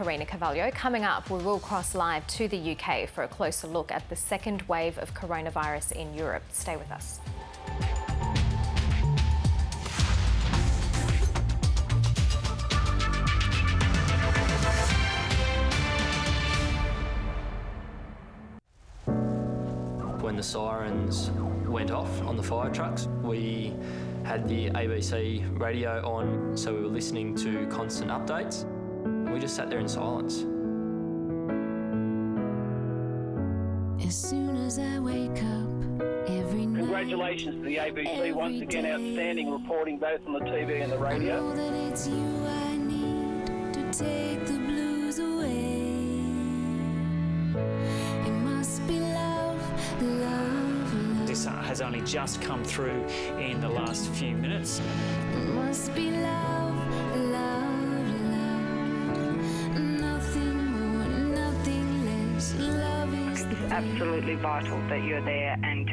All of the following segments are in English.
Karina Carvalho. Coming up, we will cross live to the UK for a closer look at the second wave of coronavirus in Europe. Stay with us. When the sirens went off on the fire trucks, we had the ABC radio on, so we were listening to constant updates. We just sat there in silence. As soon as I wake up every night. Congratulations to the ABC, once again outstanding reporting both on the TV and the radio. I know that it's you I need to take the blues away. It must be love, love, love. This has only just come through in the last few minutes. It must be love, love, love. Nothing more, nothing less. Love is It's absolutely vital that you're there and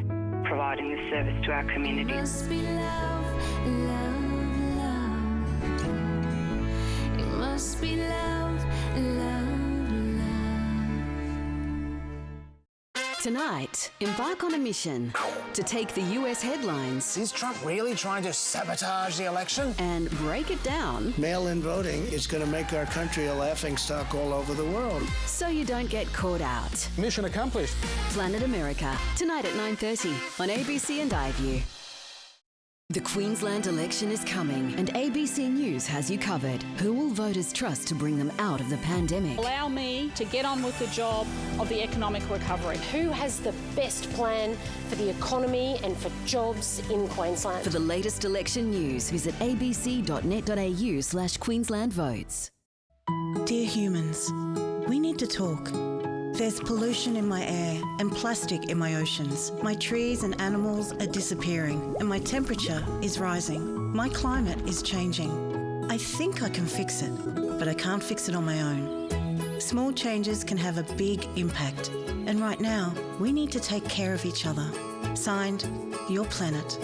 providing this service to our community. It must be love, love, love. It must be love, love, love. Tonight, embark on a mission to take the US headlines Is Trump really trying to sabotage the election? and break it down Mail-in voting is going to make our country a laughingstock all over the world. so you don't get caught out. Mission accomplished. Planet America, tonight at 9:30 on ABC and iView. The Queensland election is coming and ABC News has you covered. Who will voters trust to bring them out of the pandemic? Allow me to get on with the job of the economic recovery. Who has the best plan for the economy and for jobs in Queensland? For the latest election news, visit abc.net.au/Queensland votes. Dear humans, we need to talk. There's pollution in my air and plastic in my oceans. My trees and animals are disappearing and my temperature is rising. My climate is changing. I think I can fix it, but I can't fix it on my own. Small changes can have a big impact, and right now, we need to take care of each other. Signed, Your Planet.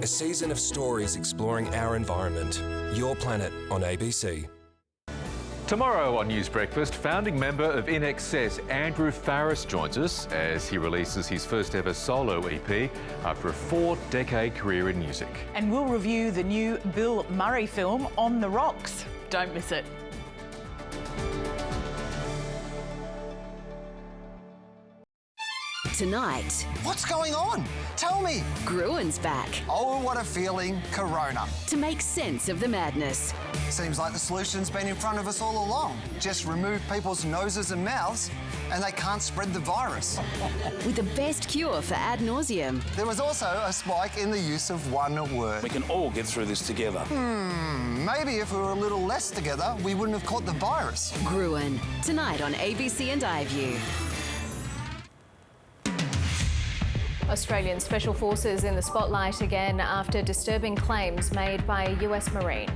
A season of stories exploring our environment. Your Planet on ABC. Tomorrow on News Breakfast, founding member of INXS Andrew Farris joins us as he releases his first ever solo EP after a 4-decade career in music. And we'll review the new Bill Murray film On the Rocks. Don't miss it. Tonight, What's going on? Tell me. Gruen's back Oh, what a feeling. Corona. to make sense of the madness. Seems like the solution's been in front of us all along. Just remove people's noses and mouths and they can't spread the virus. With the best cure for ad nauseum. There was also a spike in the use of one word. We can all get through this together. Maybe if we were a little less together, we wouldn't have caught the virus. Gruen, tonight on ABC and iView. Australian Special Forces in the spotlight again after disturbing claims made by a US Marine.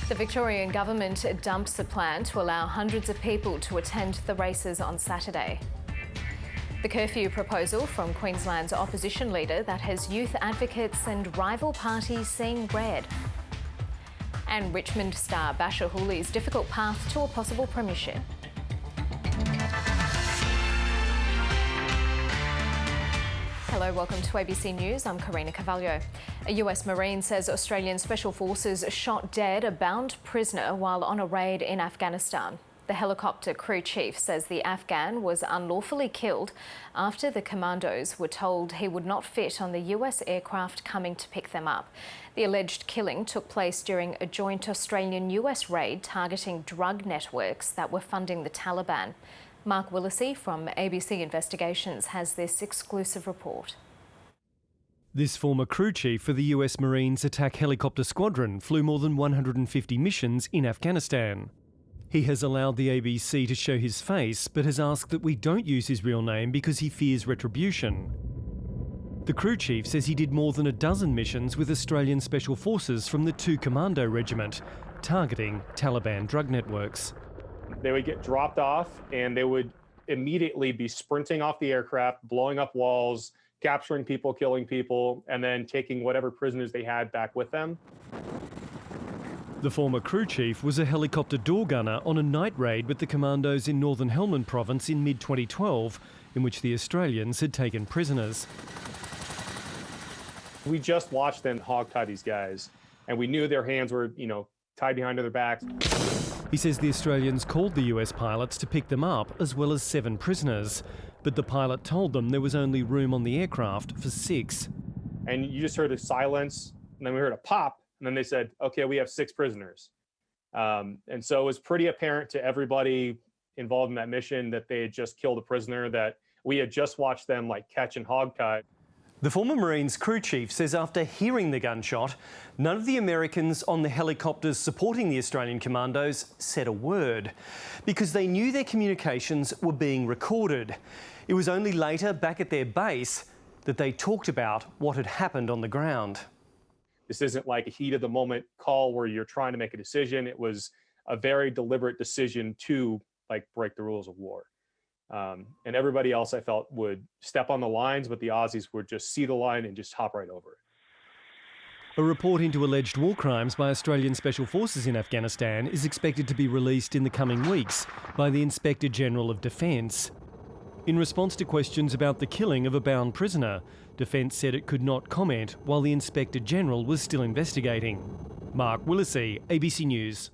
The Victorian government dumps the plan to allow hundreds of people to attend the races on Saturday. The curfew proposal from Queensland's opposition leader that has youth advocates and rival parties seeing red. And Richmond star Basher Hooley's difficult path to a possible premiership. Hello, welcome to ABC News. I'm Karina Carvalho. A US Marine says Australian Special Forces shot dead a bound prisoner while on a raid in Afghanistan. The helicopter crew chief says the Afghan was unlawfully killed after the commandos were told he would not fit on the US aircraft coming to pick them up. The alleged killing took place during a joint Australian-US raid targeting drug networks that were funding the Taliban. Mark Willisey from ABC Investigations has this exclusive report. This former crew chief for the US Marines Attack Helicopter Squadron flew more than 150 missions in Afghanistan. He has allowed the ABC to show his face, but has asked that we don't use his real name because he fears retribution. The crew chief says he did more than a dozen missions with Australian Special Forces from the 2 Commando Regiment, targeting Taliban drug networks. They would get dropped off and they would immediately be sprinting off the aircraft, blowing up walls, capturing people, killing people, and then taking whatever prisoners they had back with them. The former crew chief was a helicopter door gunner on a night raid with the commandos in northern Helmand province in mid-2012, in which the Australians had taken prisoners. We just watched them hogtie these guys, and we knew their hands were, tied behind their backs. He says the Australians called the US pilots to pick them up, as well as 7 prisoners. But the pilot told them there was only room on the aircraft for 6. And you just heard a silence, and then we heard a pop, and then they said, okay, we have 6 prisoners. And so it was pretty apparent to everybody involved in that mission that they had just killed a prisoner, that we had just watched them catch and hogtie. The former Marines crew chief says after hearing the gunshot, none of the Americans on the helicopters supporting the Australian commandos said a word because they knew their communications were being recorded. It was only later, back at their base, that they talked about what had happened on the ground. This isn't like a heat of the moment call where you're trying to make a decision. It was a very deliberate decision to break the rules of war. And everybody else, I felt, would step on the lines, but the Aussies would just see the line and just hop right over it. A report into alleged war crimes by Australian Special Forces in Afghanistan is expected to be released in the coming weeks by the Inspector General of Defence. In response to questions about the killing of a bound prisoner, Defence said it could not comment while the Inspector General was still investigating. Mark Willisey, ABC News.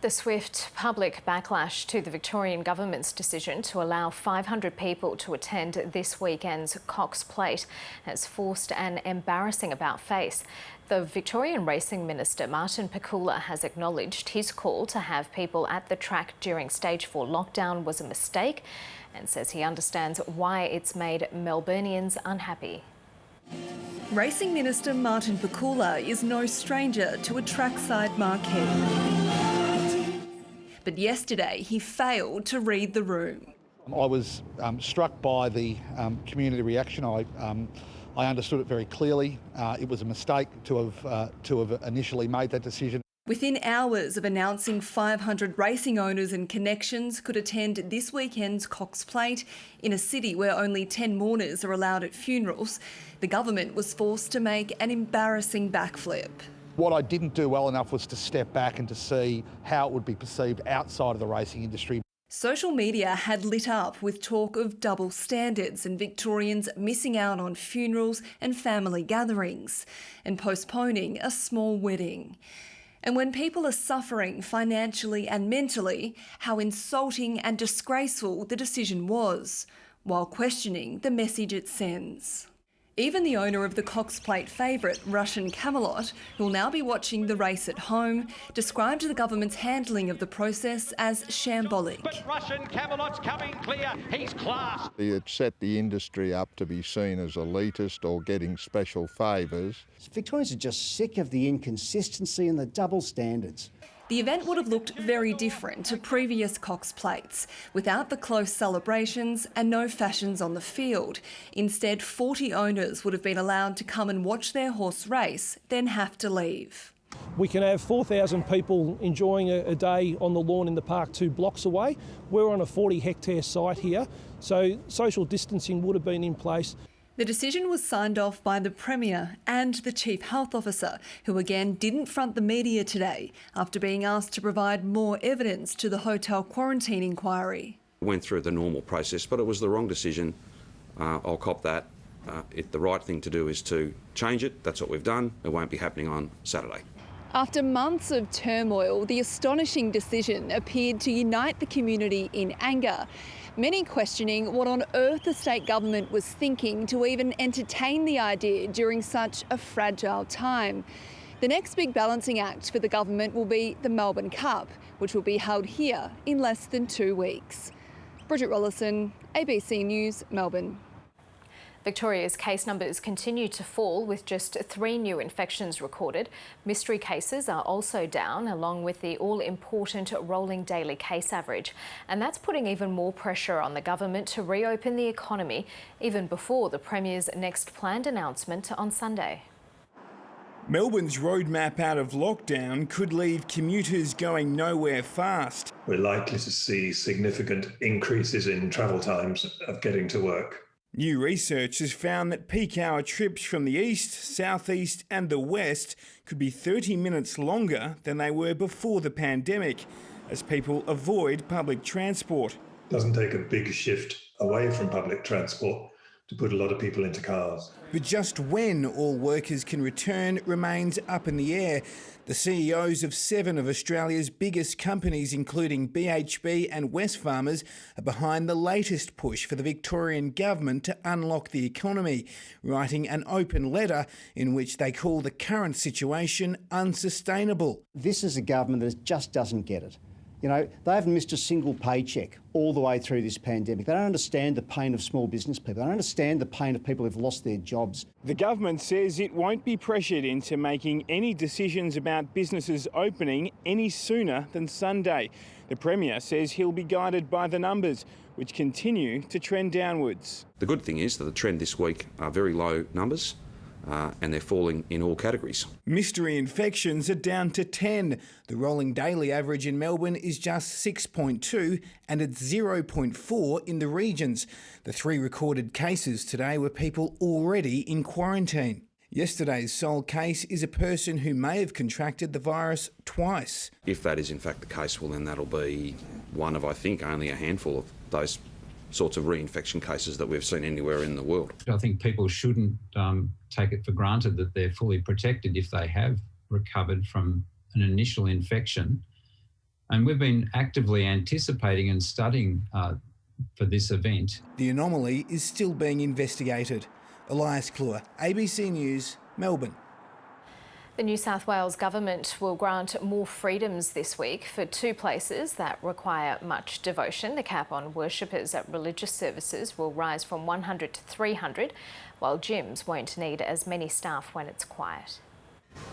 The swift public backlash to the Victorian government's decision to allow 500 people to attend this weekend's Cox Plate has forced an embarrassing about-face. The Victorian Racing Minister, Martin Pakula, has acknowledged his call to have people at the track during Stage 4 lockdown was a mistake and says he understands why it's made Melburnians unhappy. Racing Minister Martin Pakula is no stranger to a trackside marquee. But yesterday he failed to read the room. I was struck by the community reaction. I understood it very clearly. It was a mistake to have initially made that decision. Within hours of announcing 500 racing owners and connections could attend this weekend's Cox Plate in a city where only 10 mourners are allowed at funerals, the government was forced to make an embarrassing backflip. What I didn't do well enough was to step back and to see how it would be perceived outside of the racing industry. Social media had lit up with talk of double standards and Victorians missing out on funerals and family gatherings and postponing a small wedding. And when people are suffering financially and mentally, how insulting and disgraceful the decision was, while questioning the message it sends. Even the owner of the Cox Plate favourite, Russian Camelot, who will now be watching the race at home, described the government's handling of the process as shambolic. But Russian Camelot's coming clear. He's class. It set the industry up to be seen as elitist or getting special favours. Victorians are just sick of the inconsistency and the double standards. The event would have looked very different to previous Cox Plates, without the close celebrations and no fashions on the field. Instead, 40 owners would have been allowed to come and watch their horse race, then have to leave. We can have 4,000 people enjoying a day on the lawn in the park 2 blocks away. We're on a 40-hectare site here, so social distancing would have been in place. The decision was signed off by the Premier and the Chief Health Officer, who again didn't front the media today after being asked to provide more evidence to the hotel quarantine inquiry. Went through the normal process, but it was the wrong decision. I'll cop that. The right thing to do is to change it. That's what we've done. It won't be happening on Saturday. After months of turmoil, the astonishing decision appeared to unite the community in anger. Many questioning what on earth the state government was thinking to even entertain the idea during such a fragile time. The next big balancing act for the government will be the Melbourne Cup, which will be held here in less than 2 weeks. Bridget Rollison, ABC News, Melbourne. Victoria's case numbers continue to fall with just 3 new infections recorded. Mystery cases are also down, along with the all-important rolling daily case average. And that's putting even more pressure on the government to reopen the economy, even before the Premier's next planned announcement on Sunday. Melbourne's roadmap out of lockdown could leave commuters going nowhere fast. We're likely to see significant increases in travel times of getting to work. New research has found that peak hour trips from the east, southeast and the west could be 30 minutes longer than they were before the pandemic, as people avoid public transport. It doesn't take a big shift away from public transport to put a lot of people into cars. But just when all workers can return remains up in the air. The CEOs of 7 of Australia's biggest companies, including BHP and Wesfarmers, are behind the latest push for the Victorian government to unlock the economy, writing an open letter in which they call the current situation unsustainable. This is a government that just doesn't get it. You know, they haven't missed a single paycheck all the way through this pandemic. They don't understand the pain of small business people. They don't understand the pain of people who've lost their jobs. The government says it won't be pressured into making any decisions about businesses opening any sooner than Sunday. The Premier says he'll be guided by the numbers, which continue to trend downwards. The good thing is that the trend this week are very low numbers. And they're falling in all categories. Mystery infections are down to 10. The rolling daily average in Melbourne is just 6.2 and it's 0.4 in the regions. The 3 recorded cases today were people already in quarantine. Yesterday's sole case is a person who may have contracted the virus twice. If that is in fact the case, well then that'll be one of, I think, only a handful of those sorts of reinfection cases that we've seen anywhere in the world. I think people shouldn't take it for granted that they're fully protected if they have recovered from an initial infection. And we've been actively anticipating and studying for this event. The anomaly is still being investigated. Elias Cluer, ABC News, Melbourne. The New South Wales government will grant more freedoms this week for 2 places that require much devotion. The cap on worshippers at religious services will rise from 100 to 300, while gyms won't need as many staff when it's quiet.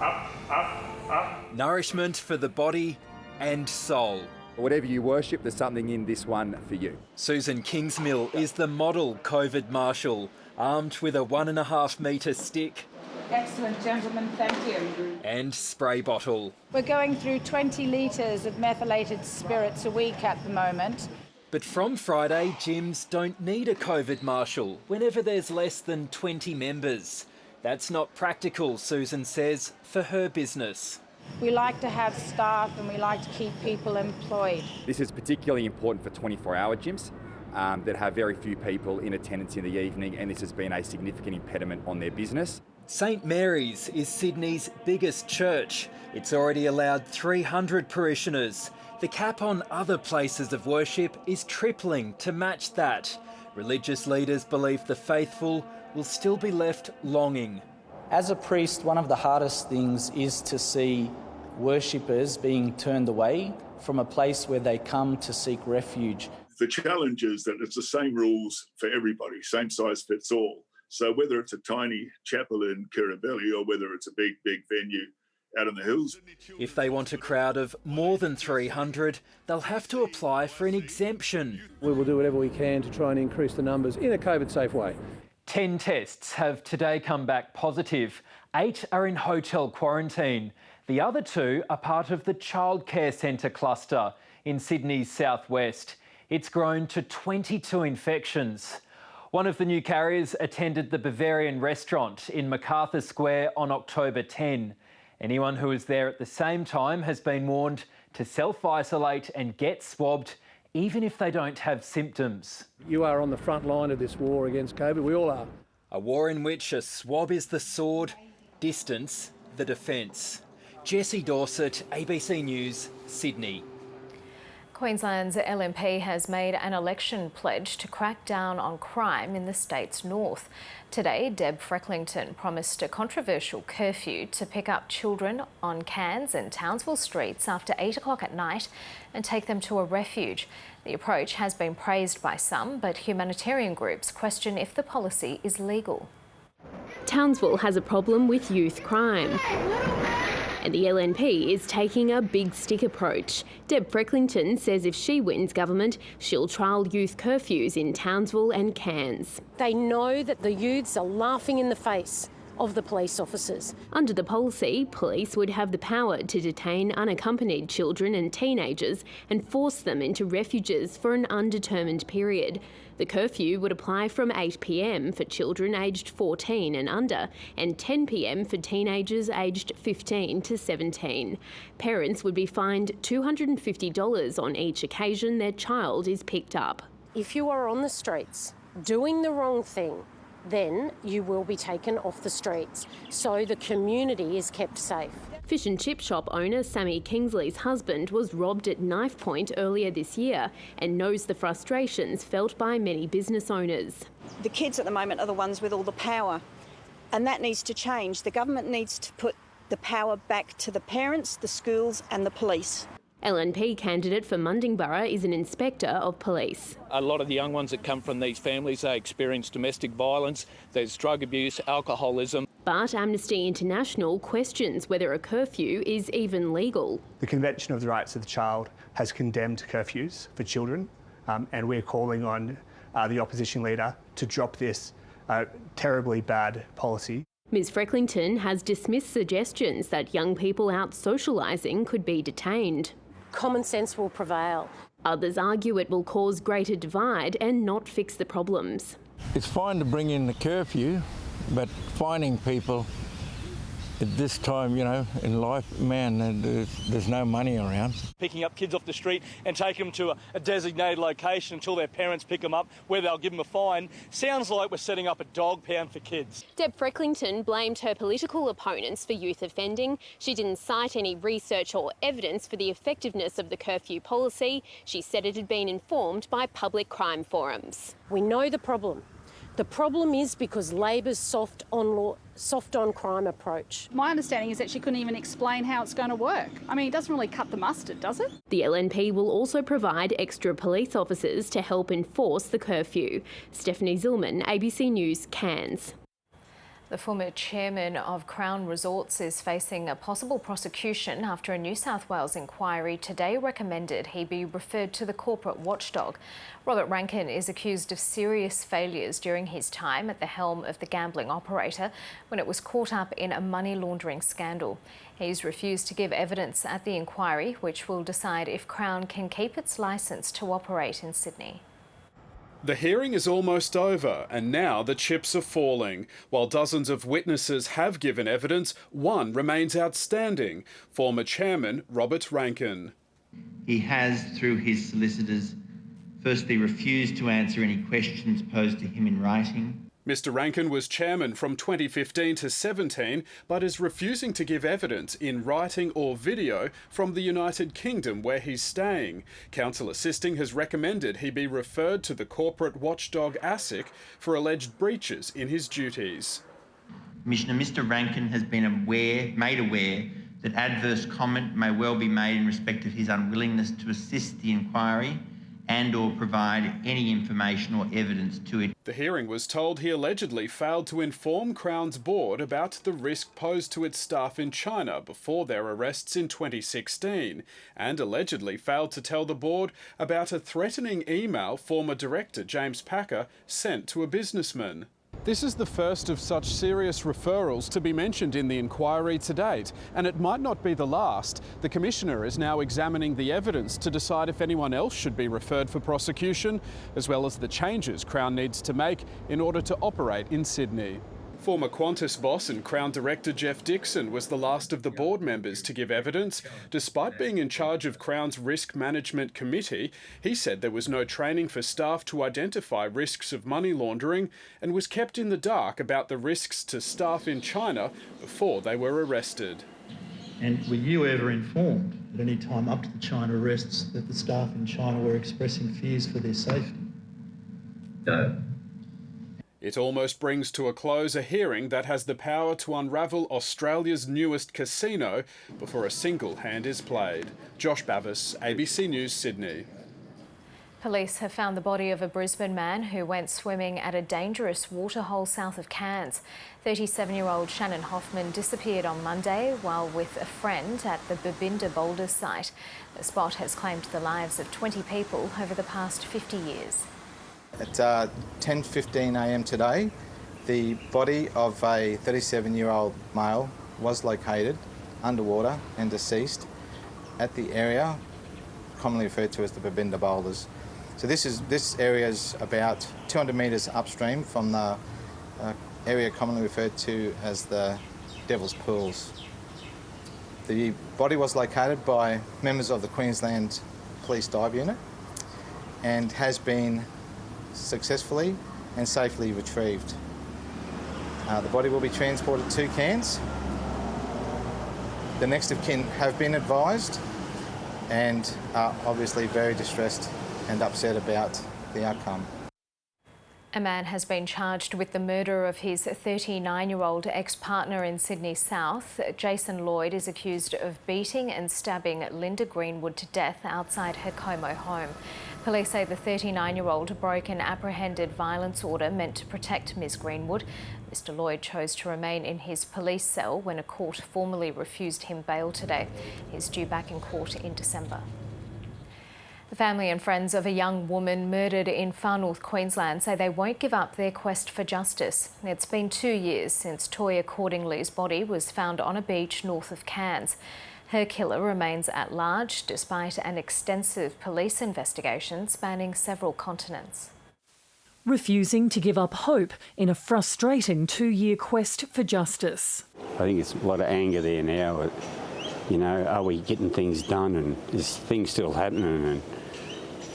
Up, up, up. Nourishment for the body and soul. Whatever you worship, there's something in this one for you. Susan Kingsmill is the model COVID marshal, armed with a 1.5 metre stick. Excellent, gentlemen, thank you. And spray bottle. We're going through 20 litres of methylated spirits a week at the moment. But from Friday, gyms don't need a COVID marshal whenever there's less than 20 members. That's not practical, Susan says, for her business. We like to have staff and we like to keep people employed. This is particularly important for 24-hour gyms that have very few people in attendance in the evening, and this has been a significant impediment on their business. St Mary's is Sydney's biggest church. It's already allowed 300 parishioners. The cap on other places of worship is tripling to match that. Religious leaders believe the faithful will still be left longing. As a priest, one of the hardest things is to see worshippers being turned away from a place where they come to seek refuge. The challenge is that it's the same rules for everybody, same size fits all. So whether it's a tiny chapel in Kirribilli or whether it's a big venue out in the hills. If they want a crowd of more than 300, they'll have to apply for an exemption. We will do whatever we can to try and increase the numbers in a COVID-safe way. 10 tests have today come back positive. 8 are in hotel quarantine. The other 2 are part of the childcare centre cluster in Sydney's southwest. It's grown to 22 infections. One of the new carriers attended the Bavarian restaurant in MacArthur Square on October 10. Anyone who was there at the same time has been warned to self-isolate and get swabbed, even if they don't have symptoms. You are on the front line of this war against COVID. We all are. A war in which a swab is the sword, distance the defence. Jessie Dorset, ABC News, Sydney. Queensland's LNP has made an election pledge to crack down on crime in the state's north. Today, Deb Frecklington promised a controversial curfew to pick up children on Cairns and Townsville streets after 8 o'clock at night and take them to a refuge. The approach has been praised by some, but humanitarian groups question if the policy is legal. Townsville has a problem with youth crime, and the LNP is taking a big stick approach. Deb Frecklington says if she wins government, she'll trial youth curfews in Townsville and Cairns. They know that the youths are laughing in the face of the police officers. Under the policy, police would have the power to detain unaccompanied children and teenagers and force them into refuges for an undetermined period. The curfew would apply from 8 p.m. for children aged 14 and under and 10 p.m. for teenagers aged 15 to 17. Parents would be fined $250 on each occasion their child is picked up. If you are on the streets doing the wrong thing, then you will be taken off the streets, so the community is kept safe. Fish and chip shop owner Sammy Kingsley's husband was robbed at knife point earlier this year and knows the frustrations felt by many business owners. The kids at the moment are the ones with all the power, and that needs to change. The government needs to put the power back to the parents, the schools and the police. LNP candidate for Mundingborough is an inspector of police. A lot of the young ones that come from these families, they experience domestic violence, there's drug abuse, alcoholism. But Amnesty International questions whether a curfew is even legal. The Convention of the Rights of the Child has condemned curfews for children, and we're calling on the opposition leader to drop this terribly bad policy. Ms Frecklington has dismissed suggestions that young people out socialising could be detained. Common sense will prevail. Others argue it will cause greater divide and not fix the problems. It's fine to bring in the curfew, but finding people at this time, you know, in life, man, there's no money around. Picking up kids off the street and taking them to a designated location until their parents pick them up, where they'll give them a fine, sounds like we're setting up a dog pound for kids. Deb Frecklington blamed her political opponents for youth offending. She didn't cite any research or evidence for the effectiveness of the curfew policy. She said it had been informed by public crime forums. We know the problem. The problem is because Labor's soft on crime approach. My understanding is that she couldn't even explain how it's going to work. I mean, it doesn't really cut the mustard, does it? The LNP will also provide extra police officers to help enforce the curfew. Stephanie Zillman, ABC News, Cairns. The former chairman of Crown Resorts is facing a possible prosecution after a New South Wales inquiry today recommended he be referred to the corporate watchdog. Robert Rankin is accused of serious failures during his time at the helm of the gambling operator when it was caught up in a money laundering scandal. He's refused to give evidence at the inquiry, which will decide if Crown can keep its licence to operate in Sydney. The hearing is almost over, and now the chips are falling. While dozens of witnesses have given evidence, one remains outstanding: former chairman Robert Rankin. He has, through his solicitors, firstly refused to answer any questions posed to him in writing. Mr Rankin was chairman from 2015 to 17, but is refusing to give evidence in writing or video from the United Kingdom, where he's staying. Counsel assisting has recommended he be referred to the corporate watchdog ASIC for alleged breaches in his duties. Commissioner, Mr Rankin has been made aware that adverse comment may well be made in respect of his unwillingness to assist the inquiry and or provide any information or evidence to it. The hearing was told he allegedly failed to inform Crown's board about the risk posed to its staff in China before their arrests in 2016, and allegedly failed to tell the board about a threatening email former director James Packer sent to a businessman. This is the first of such serious referrals to be mentioned in the inquiry to date, and it might not be the last. The Commissioner is now examining the evidence to decide if anyone else should be referred for prosecution, as well as the changes Crown needs to make in order to operate in Sydney. Former Qantas boss and Crown Director Jeff Dixon was the last of the board members to give evidence. Despite being in charge of Crown's Risk Management Committee, he said there was no training for staff to identify risks of money laundering and was kept in the dark about the risks to staff in China before they were arrested. And were you ever informed at any time up to the China arrests that the staff in China were expressing fears for their safety? No. It almost brings to a close a hearing that has the power to unravel Australia's newest casino before a single hand is played. Josh Bavis, ABC News, Sydney. Police have found the body of a Brisbane man who went swimming at a dangerous waterhole south of Cairns. 37-year-old Shannon Hoffman disappeared on Monday while with a friend at the Babinda Boulders site. The spot has claimed the lives of 20 people over the past 50 years. At 10:15 a.m. today, The body of a 37-year-old male was located underwater and deceased at the area commonly referred to as the Babinda Boulders. So this area is about 200 metres upstream from the area commonly referred to as the Devil's Pools. The body was located by members of the Queensland Police Dive Unit and has been successfully and safely retrieved. The body will be transported to Cairns. The next of kin have been advised and are obviously very distressed and upset about the outcome. A man has been charged with the murder of his 39-year-old ex-partner in Sydney South. Jason Lloyd is accused of beating and stabbing Linda Greenwood to death outside her Como home. Police say the 39-year-old broke an apprehended violence order meant to protect Ms Greenwood. Mr Lloyd chose to remain in his police cell when a court formally refused him bail today. He's due back in court in December. The family and friends of a young woman murdered in far north Queensland say they won't give up their quest for justice. It's been 2 years since Toya Cordingley's body was found on a beach north of Cairns. Her killer remains at large despite an extensive police investigation spanning several continents. Refusing to give up hope in a frustrating 2-year quest for justice. I think it's a lot of anger there now. You know, are we getting things done, and is things still happening, and,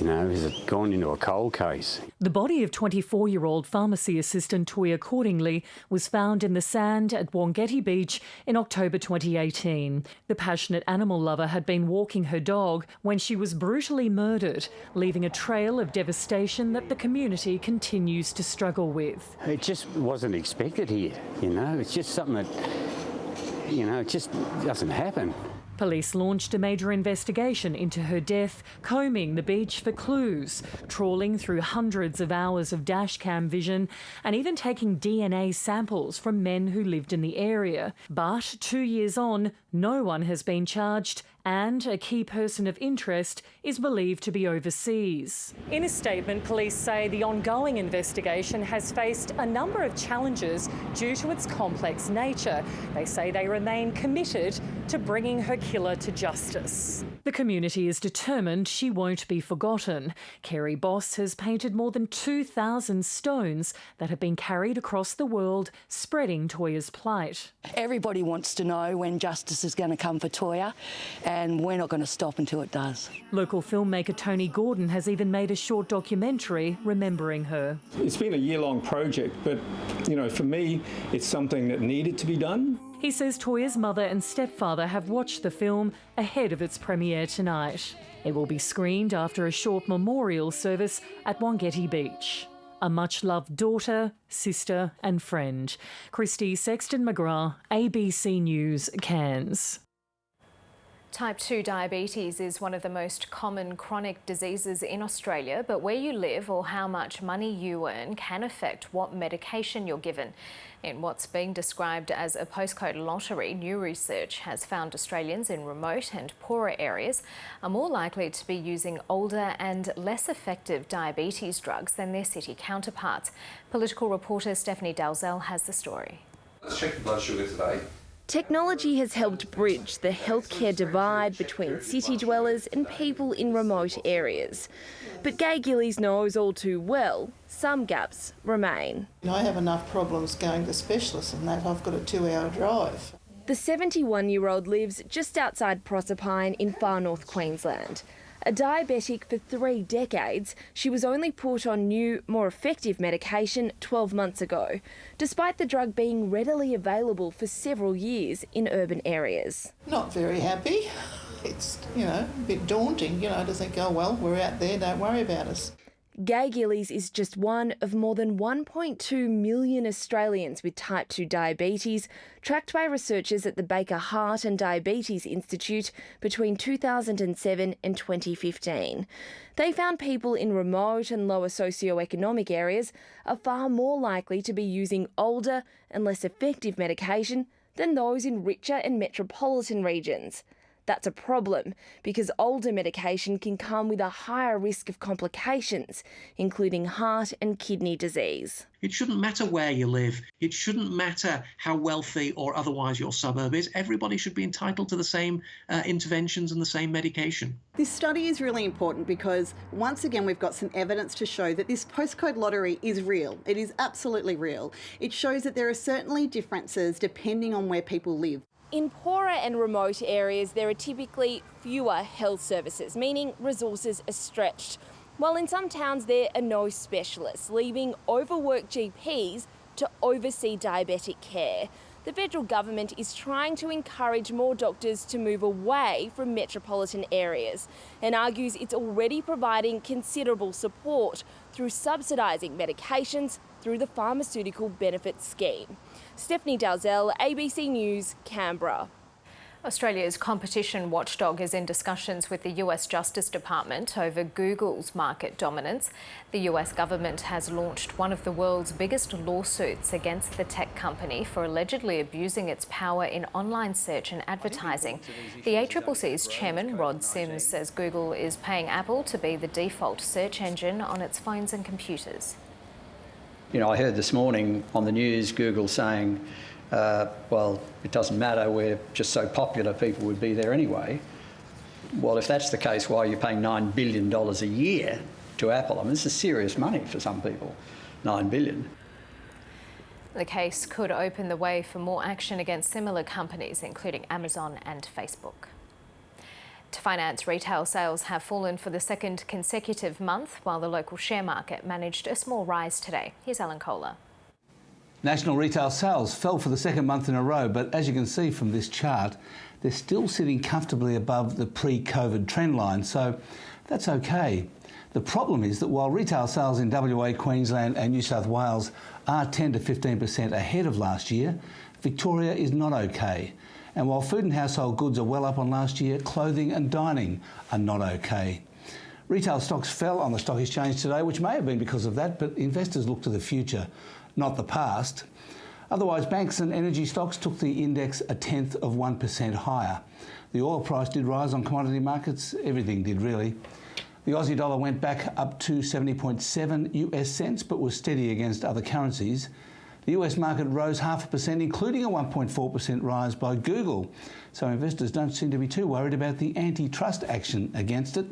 you know, has it gone into a cold case? The body of 24-year-old pharmacy assistant Toya Cordingley was found in the sand at Wangetti Beach in October 2018. The passionate animal lover had been walking her dog when she was brutally murdered, leaving a trail of devastation that the community continues to struggle with. It just wasn't expected here, you know, it's just something that, you know, it just doesn't happen. Police launched a major investigation into her death, combing the beach for clues, trawling through hundreds of hours of dashcam vision and even taking DNA samples from men who lived in the area. But 2 years on, no one has been charged and a key person of interest is believed to be overseas. In a statement, police say the ongoing investigation has faced a number of challenges due to its complex nature. They say they remain committed to bringing her killer to justice. The community is determined she won't be forgotten. Kerry Boss has painted more than 2,000 stones that have been carried across the world, spreading Toya's plight. Everybody wants to know when justice is going to come for Toya, and we're not going to stop until it does. Local filmmaker Tony Gordon has even made a short documentary remembering her. It's been a year-long project, but, you know, for me, it's something that needed to be done. He says Toya's mother and stepfather have watched the film ahead of its premiere tonight. It will be screened after a short memorial service at Wangetti Beach. A much-loved daughter, sister and friend. Christy Sexton-McGrath, ABC News, Cairns. Type 2 diabetes is one of the most common chronic diseases in Australia, but where you live or how much money you earn can affect what medication you're given. In what's being described as a postcode lottery, new research has found Australians in remote and poorer areas are more likely to be using older and less effective diabetes drugs than their city counterparts. Political reporter Stephanie Dalzell has the story. Let's check the blood sugar today. Technology has helped bridge the healthcare divide between city dwellers and people in remote areas. But Gay Gillies knows all too well some gaps remain. I have enough problems going to specialists and that I've got a 2-hour drive. The 71-year-old lives just outside Proserpine in far north Queensland. A diabetic for 3 decades, she was only put on new, more effective medication 12 months ago, despite the drug being readily available for several years in urban areas. Not very happy. It's, a bit daunting, to think, oh, well, we're out there, don't worry about us. Gay Gillies is just one of more than 1.2 million Australians with type 2 diabetes, tracked by researchers at the Baker Heart and Diabetes Institute between 2007 and 2015. They found people in remote and lower socioeconomic areas are far more likely to be using older and less effective medication than those in richer and metropolitan regions. That's a problem because older medication can come with a higher risk of complications, including heart and kidney disease. It shouldn't matter where you live. It shouldn't matter how wealthy or otherwise your suburb is. Everybody should be entitled to the same interventions and the same medication. This study is really important because, once again, we've got some evidence to show that this postcode lottery is real. It is absolutely real. It shows that there are certainly differences depending on where people live. In poorer and remote areas, there are typically fewer health services, meaning resources are stretched. While in some towns there are no specialists, leaving overworked GPs to oversee diabetic care. The federal government is trying to encourage more doctors to move away from metropolitan areas and argues it's already providing considerable support through subsidising medications through the Pharmaceutical Benefits Scheme. Stephanie Dalzell, ABC News, Canberra. Australia's competition watchdog is in discussions with the US Justice Department over Google's market dominance. The US government has launched one of the world's biggest lawsuits against the tech company for allegedly abusing its power in online search and advertising. The ACCC's chairman, Rod Sims, says Google is paying Apple to be the default search engine on its phones and computers. You know, I heard this morning on the news Google saying, well, it doesn't matter, we're just so popular, people would be there anyway. Well, if that's the case, why are you paying $9 billion a year to Apple? I mean, this is serious money for some people, $9 billion. The case could open the way for more action against similar companies, including Amazon and Facebook. To finance, retail sales have fallen for the second consecutive month, while the local share market managed a small rise today. Here's Alan Kohler. National retail sales fell for the second month in a row, but as you can see from this chart, they're still sitting comfortably above the pre-COVID trend line, so that's okay. The problem is that while retail sales in WA, Queensland and New South Wales are 10 to 15% ahead of last year, Victoria is not okay. And while food and household goods are well up on last year, clothing and dining are not okay. Retail stocks fell on the stock exchange today, which may have been because of that, but investors look to the future, not the past. Otherwise, banks and energy stocks took the index 0.1% higher. The oil price did rise on commodity markets. Everything did, really. The Aussie dollar went back up to 70.7 US cents, but was steady against other currencies. The US market rose 0.5%, including a 1.4% rise by Google. So investors don't seem to be too worried about the antitrust action against it.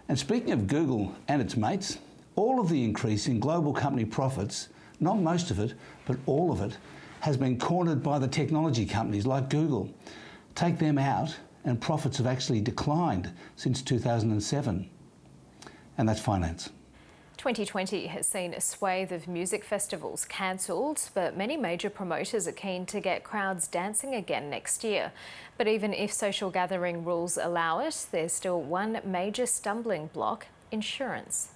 And speaking of Google and its mates, all of the increase in global company profits, not most of it, but all of it, has been cornered by the technology companies like Google. Take them out and profits have actually declined since 2007. And that's finance. 2020 has seen a swathe of music festivals cancelled, but many major promoters are keen to get crowds dancing again next year. But even if social gathering rules allow it, there's still one major stumbling block: insurance.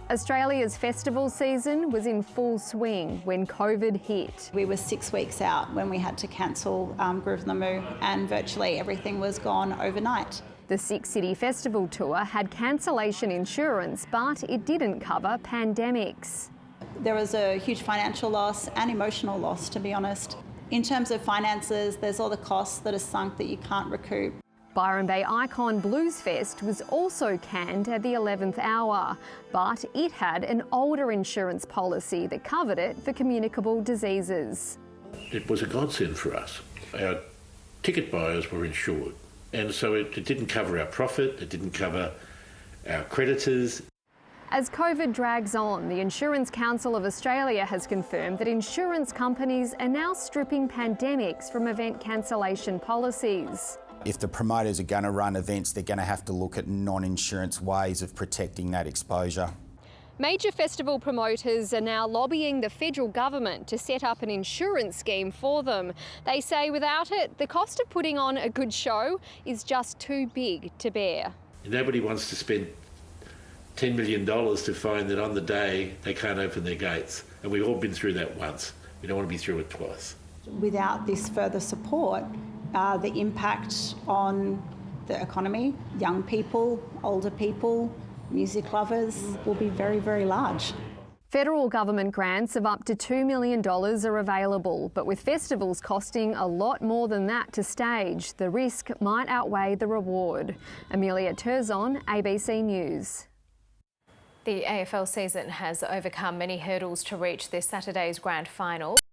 Australia's festival season was in full swing when COVID hit. We were 6 weeks out when we had to cancel Groove of the Moo, and virtually everything was gone overnight. The Six City Festival Tour had cancellation insurance, but it didn't cover pandemics. There was a huge financial loss and emotional loss, to be honest. In terms of finances, there's all the costs that are sunk that you can't recoup. Byron Bay icon Blues Fest was also canned at the 11th hour, but it had an older insurance policy that covered it for communicable diseases. It was a godsend for us. Our ticket buyers were insured, and so it didn't cover our profit, it didn't cover our creditors. As COVID drags on, the Insurance Council of Australia has confirmed that insurance companies are now stripping pandemics from event cancellation policies. If the promoters are going to run events, they're going to have to look at non-insurance ways of protecting that exposure. Major festival promoters are now lobbying the federal government to set up an insurance scheme for them. They say without it, the cost of putting on a good show is just too big to bear. Nobody wants to spend $10 million to find that on the day they can't open their gates. And we've all been through that once. We don't want to be through it twice. Without this further support, the impact on the economy, young people, older people, music lovers, will be very, very large. Federal government grants of up to $2 million are available, but with festivals costing a lot more than that to stage, the risk might outweigh the reward. Amelia Terzon, ABC News. The AFL season has overcome many hurdles to reach this Saturday's grand final.